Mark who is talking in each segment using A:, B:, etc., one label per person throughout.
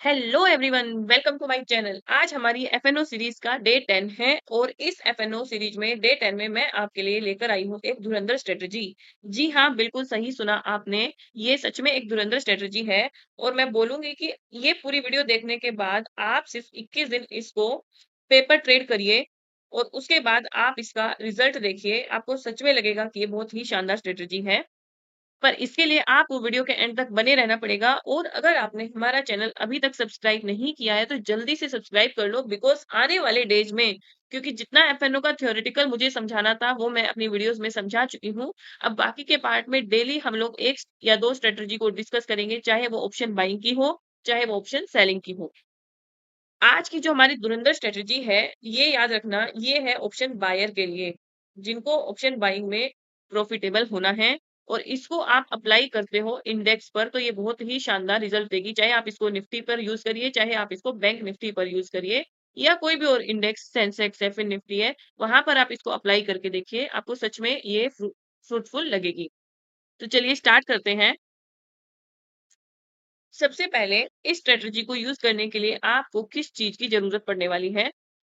A: Hello everyone, welcome to my channel. आज हमारी F&O series का डे 10 है और इस एफएनओ सीरीज में डे 10 में मैं आपके लिए लेकर आई हूँ एक धुरंधर स्ट्रेटजी। जी हाँ, बिल्कुल सही सुना आपने। ये सच में एक धुरंधर स्ट्रेटजी है और मैं बोलूंगी कि ये पूरी वीडियो देखने के बाद आप सिर्फ 21 दिन इसको पेपर ट्रेड करिए और उसके बाद आप इसका रिजल्ट देखिए। आपको सच में लगेगा कि ये बहुत ही शानदार स्ट्रेटजी है। पर इसके लिए आपको वीडियो के एंड तक बने रहना पड़ेगा और अगर आपने हमारा चैनल अभी तक सब्सक्राइब नहीं किया है तो जल्दी से सब्सक्राइब कर लो, बिकॉज आने वाले डेज में, क्योंकि जितना एफएनओ का थ्योरेटिकल मुझे समझाना था वो मैं अपनी वीडियोस में समझा चुकी हूँ। अब बाकी के पार्ट में डेली हम लोग एक या दो स्ट्रेटजी को डिस्कस करेंगे, चाहे वो ऑप्शन बाइंग की हो चाहे वो ऑप्शन सेलिंग की हो। आज की जो हमारी धुरंधर स्ट्रेटजी है, ये याद रखना, ये है ऑप्शन बायर के लिए, जिनको ऑप्शन बाइंग में प्रॉफिटेबल होना है। और इसको आप अप्लाई करते हो इंडेक्स पर तो ये बहुत ही शानदार रिजल्ट देगी। चाहे आप इसको निफ्टी पर यूज करिए, चाहे आप इसको बैंक निफ्टी पर यूज करिए, या कोई भी और इंडेक्स, सेंसेक्स या फिर निफ्टी है, वहां पर आप इसको अप्लाई करके देखिए। आपको सच में ये फ्रूटफुल लगेगी। तो चलिए स्टार्ट करते हैं। सबसे पहले इस स्ट्रेटजी को यूज करने के लिए आपको किस चीज की जरूरत पड़ने वाली है?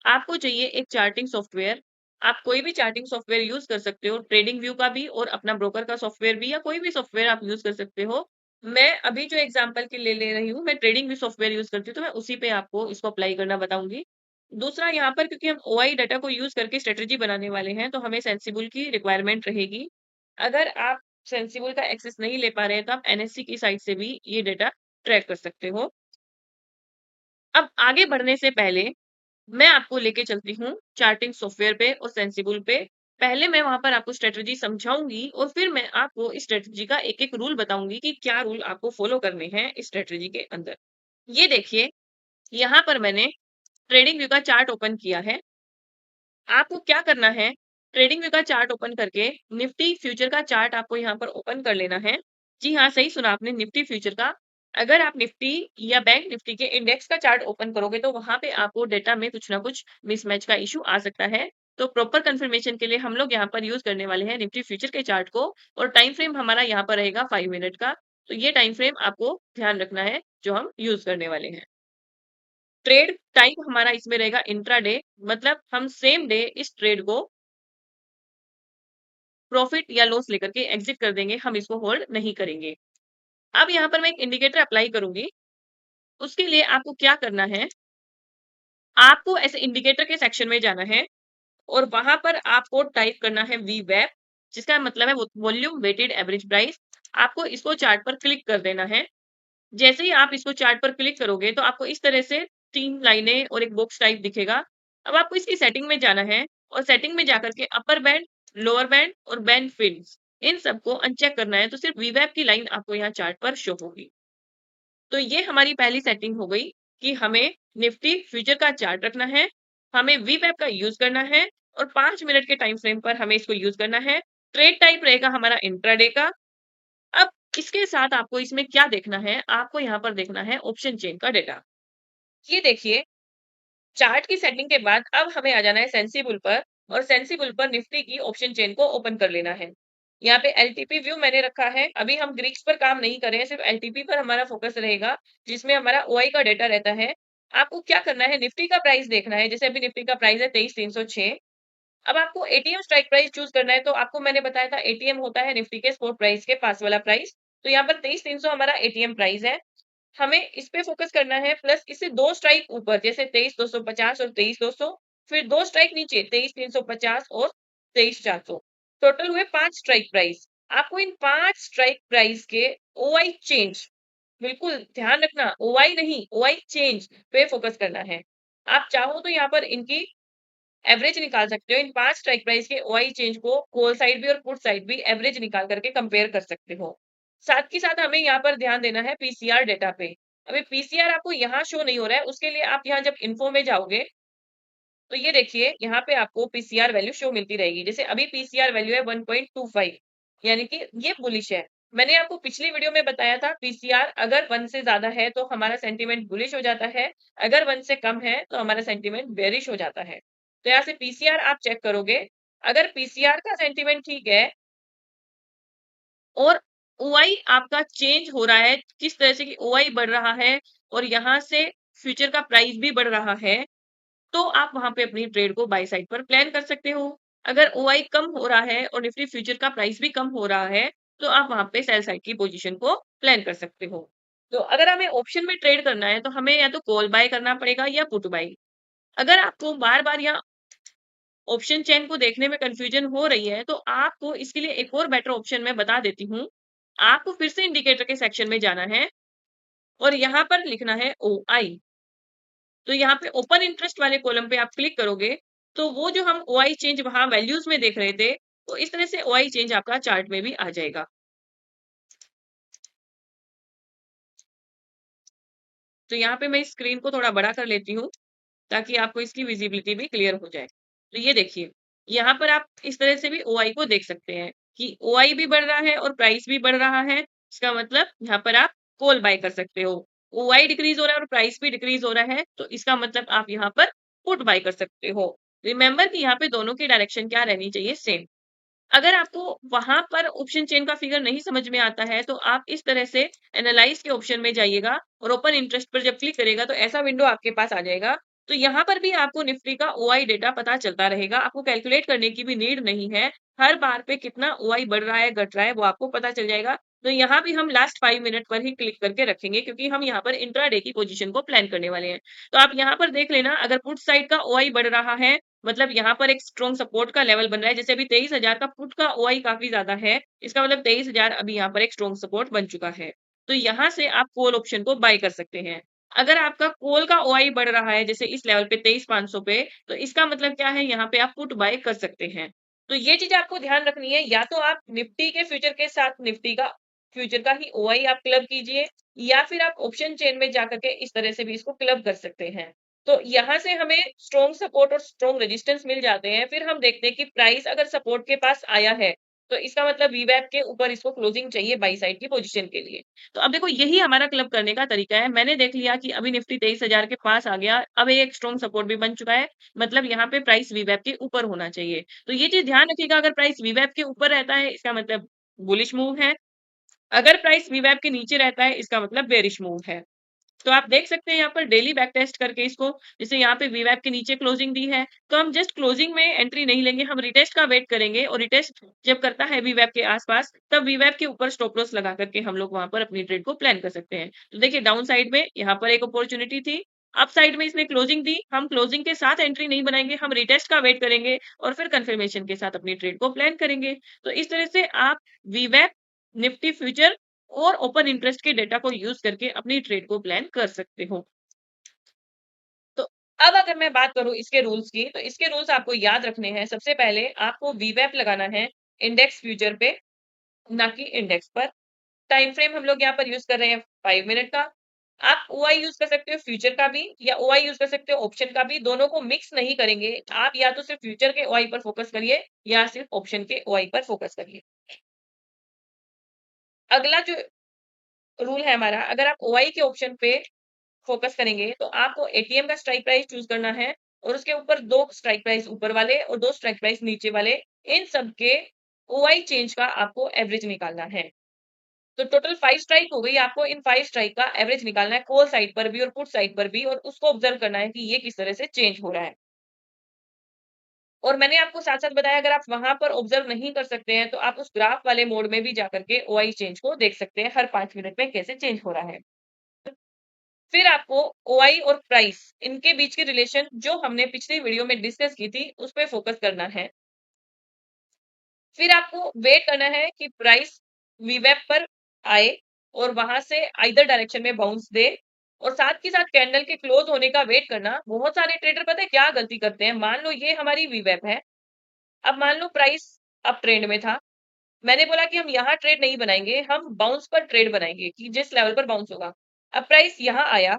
A: आपको चाहिए एक चार्टिंग सॉफ्टवेयर। आप कोई भी चार्टिंग सॉफ्टवेयर यूज कर सकते हो, ट्रेडिंग व्यू का भी और अपना ब्रोकर का सॉफ्टवेयर भी, या कोई भी सॉफ्टवेयर आप यूज कर सकते हो। मैं अभी जो एग्जांपल के लिए ले रही हूँ, मैं ट्रेडिंग व्यू सॉफ्टवेयर यूज करती हूँ, तो मैं उसी पे आपको इसको अप्लाई करना बताऊंगी। दूसरा, यहाँ पर क्योंकि हम ओआई डाटा को यूज करके स्ट्रेटजी बनाने वाले हैं, तो हमें सेंसिबल की रिक्वायरमेंट रहेगी। अगर आप सेंसिबल का एक्सेस नहीं ले पा रहे हैं तो आप एनएससी की साइट से भी ये डेटा ट्रैक कर सकते हो। अब आगे बढ़ने से पहले मैं आपको लेके चलती हूँ चार्टिंग सॉफ्टवेयर पे और सेंसिबल पे। पहले मैं वहां पर आपको स्ट्रेटजी समझाऊंगी और फिर मैं आपको इस स्ट्रेटजी का एक एक रूल बताऊंगी कि क्या रूल आपको फॉलो करने हैं इस स्ट्रेटजी के अंदर। ये देखिए, यहाँ पर मैंने ट्रेडिंग व्यू का चार्ट ओपन किया है। आपको क्या करना है, ट्रेडिंग व्यू का चार्ट ओपन करके निफ्टी फ्यूचर का चार्ट आपको यहाँ पर ओपन कर लेना है। जी हाँ, सही सुना आपने, निफ्टी फ्यूचर का। अगर आप निफ्टी या बैंक निफ्टी के इंडेक्स का चार्ट ओपन करोगे तो वहां पे आपको डेटा में कुछ ना कुछ मिसमैच का इशू आ सकता है। तो प्रॉपर कंफर्मेशन के लिए हम लोग यहाँ पर यूज करने वाले हैं निफ्टी फ्यूचर के चार्ट को। और टाइम फ्रेम हमारा यहाँ पर रहेगा 5 मिनट का। तो ये टाइम फ्रेम आपको ध्यान रखना है जो हम यूज करने वाले हैं। ट्रेड टाइप हमारा इसमें रहेगा इंट्राडे, मतलब हम सेम डे इस ट्रेड को प्रॉफिट या लॉस लेकर के एग्जिट कर देंगे, हम इसको होल्ड नहीं करेंगे। अब यहाँ पर मैं एक इंडिकेटर अप्लाई करूंगी। उसके लिए आपको क्या करना है, आपको ऐसे इंडिकेटर के सेक्शन में जाना है और वहां पर आपको टाइप करना है वी वेब, जिसका मतलब है वॉल्यूम वेटेड एवरेज प्राइस। आपको इसको चार्ट पर क्लिक कर देना है। जैसे ही आप इसको चार्ट पर क्लिक करोगे तो आपको इस तरह से 3 लाइनें और एक बॉक्स टाइप दिखेगा। अब आपको इसकी सेटिंग में जाना है और सेटिंग में जाकर के अपर बैंड, लोअर बैंड और बैंड फिल्स, इन सबको अनचेक करना है, तो सिर्फ वीवैप की लाइन आपको यहाँ चार्ट पर शो होगी। तो ये हमारी पहली सेटिंग हो गई कि हमें निफ्टी फ्यूचर का चार्ट रखना है, हमें वीवैप का यूज करना है और 5 मिनट के टाइम फ्रेम पर हमें इसको यूज करना है। ट्रेड टाइप रहेगा हमारा इंट्राडे का। अब इसके साथ आपको इसमें क्या देखना है, आपको यहाँ पर देखना है ऑप्शन चेन का डेटा। ये देखिए, चार्ट की सेटिंग के बाद अब हमें आ जाना है सेंसिबल पर और सेंसिबल पर निफ्टी की ऑप्शन चेन को ओपन कर लेना है। यहाँ पे एलटीपी व्यू मैंने रखा है। अभी हम ग्रीक्स पर काम नहीं कर रहे हैं, सिर्फ एलटीपी पर हमारा फोकस रहेगा, जिसमें हमारा ओआई का डेटा रहता है। आपको क्या करना है, निफ्टी का प्राइस देखना है। जैसे अभी निफ्टी का प्राइस है 23,306। अब आपको एटीएम स्ट्राइक प्राइस चूज करना है। तो आपको मैंने बताया था एटीएम होता है निफ्टी के स्पॉट प्राइस के पास वाला प्राइस। तो यहाँ पर 23,300 हमारा एटीएम प्राइस है। हमें इस पे फोकस करना है, प्लस इससे दो स्ट्राइक ऊपर, जैसे 23,250 और 23,200, फिर दो स्ट्राइक नीचे 23,350 और 23,400। टोटल हुए 5 स्ट्राइक प्राइस। आपको इन 5 स्ट्राइक प्राइस के ओआई चेंज, बिल्कुल ध्यान रखना, ओआई नहीं, ओआई चेंज पे फोकस करना है। आप चाहो तो यहाँ पर इनकी एवरेज निकाल सकते हो। इन 5 स्ट्राइक प्राइस के ओआई चेंज को कॉल साइड भी और पुट साइड भी एवरेज निकाल करके कंपेयर कर सकते हो। साथ ही साथ हमें यहाँ पर ध्यान देना है पीसीआर डेटा पे। अभी पीसीआर आपको यहाँ शो नहीं हो रहा है, उसके लिए आप यहाँ जब इन्फो में जाओगे तो ये देखिए, यहाँ पे आपको पीसीआर वैल्यू शो मिलती रहेगी। जैसे अभी पीसीआर वैल्यू है 1.25, यानी कि ये बुलिश है। मैंने आपको पिछली वीडियो में बताया था पीसीआर अगर 1 से ज्यादा है तो हमारा सेंटीमेंट बुलिश हो जाता है, अगर 1 से कम है तो हमारा सेंटीमेंट बेरिश हो जाता है। तो यहाँ से पीसीआर आप चेक करोगे, अगर पीसीआर का सेंटीमेंट ठीक है और ओआई आपका चेंज हो रहा है, किस तरह से कि ओआई बढ़ रहा है और यहाँ से फ्यूचर का प्राइस भी बढ़ रहा है, तो आप वहां पे अपनी ट्रेड को बाय साइड पर प्लान कर सकते हो। अगर ओआई कम हो रहा है और निफ्टी फ्यूचर का प्राइस भी कम हो रहा है, तो आप वहां पे सेल साइड की पोजीशन को प्लान कर सकते हो। तो अगर हमें ऑप्शन में ट्रेड करना है, तो हमें या तो कॉल बाय करना पड़ेगा या पुट बाय। अगर आपको बार-बार या ऑप्शन चेन को देखने में कंफ्यूजन हो रही है, तो आपको इसके लिए एक और बेटर ऑप्शन मैं बता देती हूँ। आपको फिर से इंडिकेटर के सेक्शन में जाना है और यहाँ पर लिखना है ओआई। तो यहाँ पे ओपन इंटरेस्ट वाले कॉलम पे आप क्लिक करोगे, तो वो जो हम ओआई चेंज वहां वैल्यूज में देख रहे थे, तो इस तरह से ओआई चेंज आपका चार्ट में भी आ जाएगा। तो यहाँ पे मैं इस स्क्रीन को थोड़ा बड़ा कर लेती हूँ, ताकि आपको इसकी विजिबिलिटी भी क्लियर हो जाए। तो ये देखिए, यहाँ पर आप इस तरह से भी ओआई को देख सकते हैं कि ओआई भी बढ़ रहा है और प्राइस भी बढ़ रहा है। इसका मतलब यहाँ पर आप कॉल बाय कर सकते हो। ओआई डिक्रीज हो रहा है और प्राइस भी डिक्रीज हो रहा है, तो इसका मतलब आप यहाँ पर पुट बाय कर सकते हो। रिमेंबर कि यहाँ पे दोनों की डायरेक्शन क्या रहनी चाहिए, सेम। अगर आपको वहां पर ऑप्शन चेन का फिगर नहीं समझ में आता है, तो आप इस तरह से एनालाइज के ऑप्शन में जाइएगा और ओपन इंटरेस्ट पर जब क्लिक करेगा, तो ऐसा विंडो आपके पास आ जाएगा। तो यहाँ पर भी आपको निफ्टी का ओआई डेटा पता चलता रहेगा, आपको कैलकुलेट करने की भी नीड नहीं है। हर बार पे कितना ओआई बढ़ रहा है, घट रहा है, वो आपको पता चल जाएगा। तो यहाँ भी हम लास्ट 5 मिनट पर ही क्लिक करके रखेंगे, क्योंकि हम यहाँ पर इंट्राडे की पोजीशन को प्लान करने वाले हैं। तो आप यहाँ पर देख लेना, अगर पुट साइड का ओआई बढ़ रहा है, मतलब यहाँ पर एक स्ट्रॉन्ग सपोर्ट का लेवल बन रहा है। जैसे अभी 23,000 का पुट का ओआई काफी ज्यादा है, इसका मतलब 23,000 अभी यहाँ पर एक स्ट्रॉन्ग सपोर्ट बन चुका है। तो यहाँ से आप कॉल ऑप्शन को बाय कर सकते हैं। अगर आपका कॉल का ओआई बढ़ रहा है, जैसे इस लेवल पे 23,500 पे, तो इसका मतलब क्या है, यहाँ पे आप पुट बाय कर सकते हैं। तो ये चीज आपको ध्यान रखनी है, या तो आप निफ्टी के फ्यूचर के साथ निफ्टी का फ्यूचर का ही ओआई आप क्लब कीजिए, या फिर आप ऑप्शन चेन में जाकर के इस तरह से भी इसको क्लब कर सकते हैं। तो यहाँ से हमें स्ट्रॉन्ग सपोर्ट और स्ट्रॉन्ग रेजिस्टेंस मिल जाते हैं। फिर हम देखते हैं कि प्राइस अगर सपोर्ट के पास आया है, तो इसका मतलब वीवैप के ऊपर इसको क्लोजिंग चाहिए बाई साइड की पोजीशन के लिए। तो अब देखो, यही हमारा क्लब करने का तरीका है। मैंने देख लिया कि अभी निफ्टी 23,000 के पास आ गया, अब एक स्ट्रॉन्ग सपोर्ट भी बन चुका है, मतलब यहाँ पे प्राइस वीवैप के ऊपर होना चाहिए। तो ये चीज ध्यान रखिएगा, अगर प्राइस वीवैप के ऊपर रहता है, इसका मतलब बुलिश मूव है। अगर प्राइस वीवैप के नीचे रहता है, इसका मतलब बेरिश मूव है। तो आप देख सकते हैं यहाँ पर डेली बैक टेस्ट करके इसको, जैसे यहाँ पे वीवैप के नीचे क्लोजिंग दी है, तो हम जस्ट क्लोजिंग में एंट्री नहीं लेंगे, हम रिटेस्ट का वेट करेंगे, और रिटेस्ट जब करता है वीवैप के आसपास, तब वीवैप के ऊपर स्टॉप लॉस लगा करके हम लोग वहां पर अपनी ट्रेड को प्लान कर सकते हैं। तो देखिए, डाउन साइड में यहाँ पर एक अपॉर्चुनिटी थी, अप साइड में इसने क्लोजिंग दी, हम क्लोजिंग के साथ एंट्री नहीं बनाएंगे, हम रिटेस्ट का वेट करेंगे और फिर कंफर्मेशन के साथ अपनी ट्रेड को प्लान करेंगे। तो इस तरह से आप वीवैप, निफ्टी फ्यूचर और ओपन इंटरेस्ट के डेटा को यूज करके अपनी ट्रेड को प्लान कर सकते हो। तो अब अगर मैं बात करूं इसके रूल्स की, तो इसके रूल्स आपको याद रखने हैं। सबसे पहले आपको वीवैप लगाना है इंडेक्स फ्यूचर पे, ना कि इंडेक्स पर। टाइम फ्रेम हम लोग यहाँ पर यूज कर रहे हैं 5 मिनट का। आप ओआई यूज कर सकते हो फ्यूचर का भी, या ओआई यूज कर सकते हो ऑप्शन का भी, दोनों को मिक्स नहीं करेंगे। आप या तो सिर्फ फ्यूचर के ओआई पर फोकस करिए, या सिर्फ ऑप्शन के ओआई पर फोकस करिए। अगला जो रूल है हमारा, अगर आप ओआई के ऑप्शन पे फोकस करेंगे, तो आपको एटीएम का स्ट्राइक प्राइस चूज करना है, और उसके ऊपर 2 स्ट्राइक प्राइस ऊपर वाले और 2 स्ट्राइक प्राइस नीचे वाले, इन सब के ओआई चेंज का आपको एवरेज निकालना है। तो टोटल 5 स्ट्राइक हो गई, आपको इन 5 स्ट्राइक का एवरेज निकालना है, कॉल साइड पर भी और पुट साइड पर भी, और उसको ऑब्जर्व करना है कि ये किस तरह से चेंज हो रहा है। और मैंने आपको साथ-साथ बताया, अगर आप वहां पर ऑब्जर्व नहीं कर सकते हैं, तो आप उस ग्राफ वाले मोड में भी जाकर के ओआई चेंज को देख सकते हैं, हर 5 मिनट में कैसे चेंज हो रहा है। फिर आपको ओआई और प्राइस, इनके बीच की रिलेशन जो हमने पिछली वीडियो में डिस्कस की थी, उस पे फोकस करना है। फिर आपको वेट करना है कि प्राइस वीवेप पर आए और वहां से आइदर डायरेक्शन में बाउंस दे, और साथ के साथ कैंडल के क्लोज होने का वेट करना। बहुत सारे ट्रेडर पता है क्या गलती करते हैं, मान लो ये हमारी वीवेप है, अब मान लो प्राइस अप ट्रेंड में था, मैंने बोला कि हम यहाँ ट्रेड नहीं बनाएंगे, हम बाउंस पर ट्रेड बनाएंगे कि जिस लेवल पर बाउंस होगा। अब प्राइस यहाँ आया,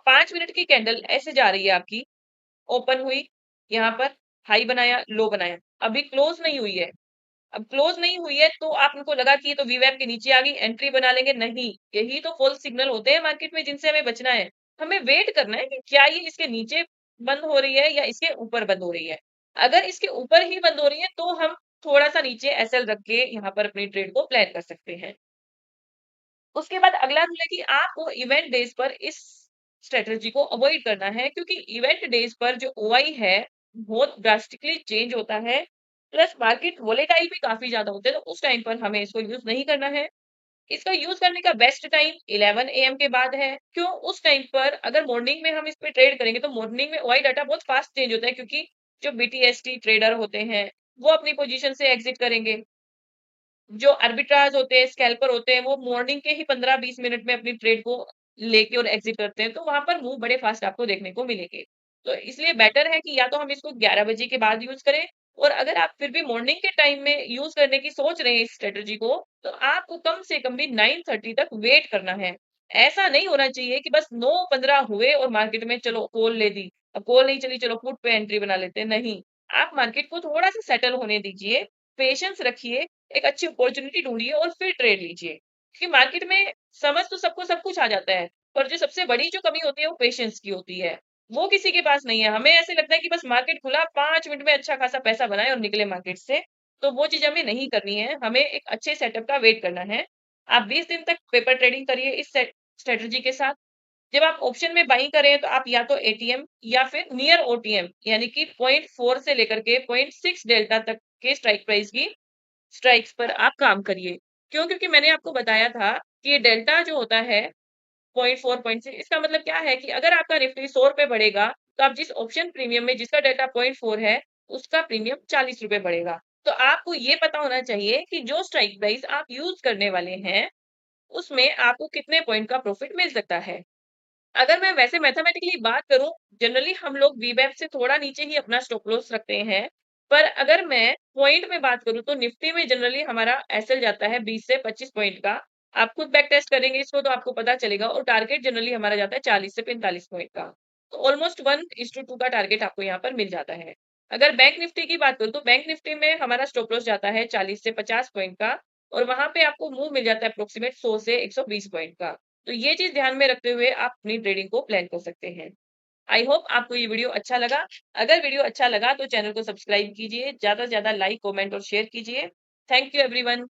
A: 5 मिनट की कैंडल ऐसे जा रही है आपकी, ओपन हुई, यहाँ पर हाई बनाया, लो बनाया, अभी क्लोज नहीं हुई है। अब क्लोज नहीं हुई है, तो आपको लगा कि ये तो वीवैप के नीचे आ गई, एंट्री बना लेंगे, नहीं। यही तो फॉल्स सिग्नल होते हैं मार्केट में, जिनसे हमें बचना है। हमें वेट करना है कि क्या ये इसके नीचे बंद हो रही है या इसके ऊपर बंद हो रही है। अगर इसके ऊपर ही बंद हो रही है, तो हम थोड़ा सा नीचे एसएल रख के यहाँ पर अपनी ट्रेड को प्लान कर सकते हैं। उसके बाद अगला रूल है कि आपको इवेंट डेज पर इस स्ट्रेटजी को अवॉइड करना है, क्योंकि इवेंट डेज पर जो ओआई है बहुत ड्रास्टिकली चेंज होता है, प्लस मार्केट वोलेटाइल भी काफी ज्यादा होते हैं, तो उस टाइम पर हमें इसको यूज नहीं करना है। इसका यूज करने का बेस्ट टाइम 11 एएम के बाद है। क्यों? उस टाइम पर अगर मॉर्निंग में हम इस पे ट्रेड करेंगे तो मॉर्निंग में ओआई डाटा बहुत फास्ट चेंज होता है, क्योंकि जो बीटीएसटी ट्रेडर होते हैं वो अपनी पोजीशन से एग्जिट करेंगे। जो आर्बिट्राज होते हैं, स्कैल्पर होते हैं, वो मॉर्निंग के ही 15-20 मिनट में अपनी ट्रेड को लेके और एग्जिट करते हैं, तो वहां पर मूव बड़े फास्ट आपको देखने को मिलेंगे। तो इसलिए बेटर है कि या तो हम इसको 11 बजे के बाद यूज करें, और अगर आप फिर भी मॉर्निंग के टाइम में यूज करने की सोच रहे हैं इस स्ट्रेटजी को, तो आपको कम से कम भी 9:30 तक वेट करना है। ऐसा नहीं होना चाहिए कि बस 9:15 हुए और मार्केट में चलो कॉल ले दी, अब कॉल नहीं चली, चलो पुट पे एंट्री बना लेते हैं। नहीं, आप मार्केट को थोड़ा सा सेटल होने दीजिए, पेशेंस रखिए, एक अच्छी अपॉर्चुनिटी ढूंढिए और फिर ट्रेड लीजिए, क्योंकि मार्केट में समझ तो सबको सब कुछ आ जाता है, पर जो सबसे बड़ी जो कमी होती है वो पेशेंस की होती है। वो किसी के पास नहीं है। हमें ऐसे लगता है कि बस मार्केट खुला 5 मिनट में अच्छा खासा पैसा बनाए और निकले मार्केट से, तो वो चीज हमें नहीं करनी है। हमें एक अच्छे सेटअप का वेट करना है। आप 20 दिन तक पेपर ट्रेडिंग करिए इस स्ट्रेटजी के साथ। जब आप ऑप्शन में बाइंग करें तो आप या तो एटीएम या फिर नियर ओटीएम, यानी कि 0.4 से लेकर के 0.6 डेल्टा तक के स्ट्राइक प्राइस की स्ट्राइक्स पर आप काम करिए। क्यों? क्योंकि मैंने आपको बताया था कि ये डेल्टा जो होता है 0.4 0.6, इसका मतलब क्या है कि अगर आपका निफ्टी 100 रुपए बढ़ेगा, तो आप जिस ऑप्शन प्रीमियम में जिसका डेल्टा 0.4 है, उसका प्रीमियम 40 रुपए बढ़ेगा। तो आपको ये पता होना चाहिए कि जो स्ट्राइक प्राइस आप यूज करने वाले हैं उसमें आपको कितने पॉइंट का प्रॉफिट मिल सकता है। अगर मैं वैसे मैथमेटिकली बात करूं, जनरली हम लोग वीवेब से थोड़ा नीचे ही अपना स्टॉप लॉस रखते हैं, पर अगर मैं पॉइंट में बात करूं तो निफ्टी में जनरली हमारा एसएल जाता है 20 से 25 पॉइंट का। आप खुद बैक टेस्ट करेंगे इसको तो आपको पता चलेगा, और टारगेट जनरली हमारा जाता है 40 से 45 पॉइंट का। तो ऑलमोस्ट 1:2 का टारगेट आपको यहाँ पर मिल जाता है। अगर बैंक निफ्टी की बात करूं तो बैंक निफ्टी में हमारा स्टॉप लॉस जाता है 40 से 50 पॉइंट का, और वहां पे आपको मूव मिल जाता है अप्रोक्सीमेट 100 से 120 पॉइंट का। तो ये चीज ध्यान में रखते हुए आप अपनी ट्रेडिंग को प्लान कर सकते हैं। आई होप आपको ये वीडियो अच्छा लगा। अगर वीडियो अच्छा लगा तो चैनल को सब्सक्राइब कीजिए, ज्यादा से ज्यादा लाइक कमेंट और शेयर कीजिए। Thank you everyone.